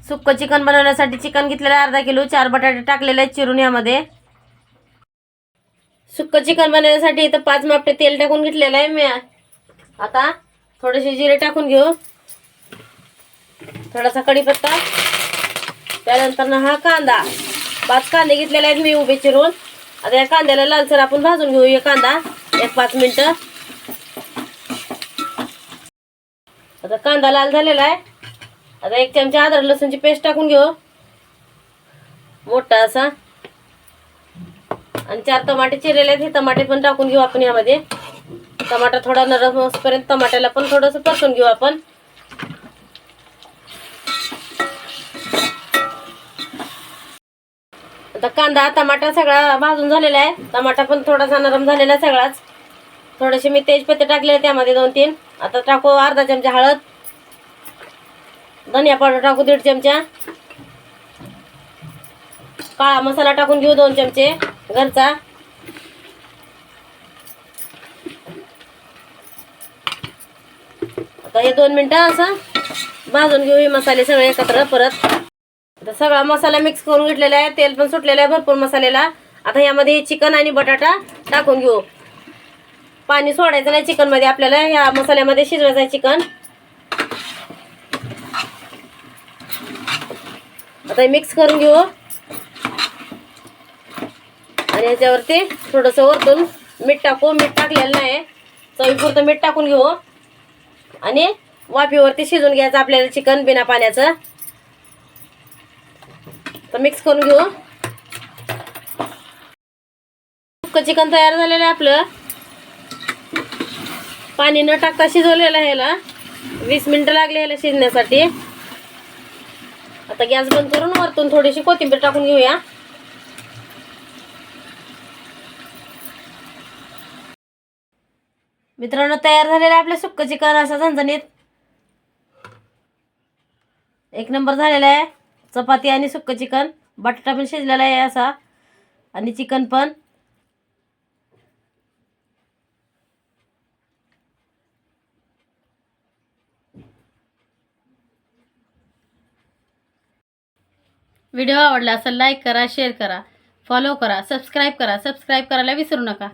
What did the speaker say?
सुक्कं chicken बनवण्यासाठी chicken घेतलेलं आहे अर्धा किलो, 4 बटाटे टाकलेले आहेत चिरून यामध्ये. सुक्कं चिकन बनवण्यासाठी इथं 5 मापटे तेल टाकून घेतलेलं आहे मी. आता थोडेसे जिरे टाकून घेऊ, थोडासा कढीपत्ता, त्यानंतर हा कांदा. 5 कांदे घेतलेले आहेत मी उभे चिरून. आता या कांद्याला लालसर आपण भाजून घेऊ हे कांदा 1-5 मिनिटं. आता कांदा लाल झालेला आहे. आता 1 चमचा अद्रक लसूणची पेस्ट टाकून घेऊ मोठा असा, आणि 4 टमाटे चिरलेले आहेत, हे टमाटे पण टाकून घेऊ आपण यामध्ये. टमाटा थोडा नरम होईपर्यंत टमाट्याला पण थोडंसं परतून घेऊ आपण. आता कांदा टमाटा सगळा भाजून झालेला आहे, टमाटा पण थोडासा नरम झालेला आहे सगळाच. थोडेसे मी तेजपत्ते टाकले त्यामध्ये 2-3. आता टाकू अर्धा चमचा हळद, धनिया पावडर टाकू 1.5 चमचा, काळा मसाला टाकून घेऊ 2 चमचे घरचा. आता हे 2 मिनिटं असं भाजून घेऊ हे मसाले सगळे एकत्र परत. आता सगळा मसाला मिक्स करून घेतलेला आहे, तेल पण सुटलेलं आहे भरपूर मसाल्याला. आता यामध्ये चिकन आणि बटाटा टाकून घेऊ. पाणी सोडायचं नाही चिकन मध्ये, आपल्याला ह्या मसाल्यामध्ये शिजवायचं आहे चिकन. आता हे मिक्स करून घेऊ आणि ह्याच्यावरती थोडंसं वरतून मीठ टाकू. मीठ टाकलेलं नाही, चवीपुरतं मीठ टाकून घेऊ आणि वाफेवरती शिजून घ्यायचं आपल्याला चिकन बिना पाण्याचं. तर मिक्स करून घेऊ. सुक्कं चिकन तयार झालेलं आहे आपलं. पाणी न टाकता शिजवलेलं आहे ह्याला. 20 मिनिटं लागले ह्याला शिजण्यासाठी. आता गॅस बंद करून वरतून थोडीशी कोथिंबीर टाकून घेऊया. मित्रांनो, तयार झालेलं आहे आपलं सुक्कं चिकन असं झणझणीत. 1 नंबर झालेला आहे. चपाती आणि सुक्कं चिकन, बटाटा पण शिजलेला आहे असा, आणि चिकन पण. व्हिडिओ आवडला असेल लाईक करा, शेअर करा, फॉलो करा, सबस्क्राईब करा. सबस्क्राईब करायला विसरू नका.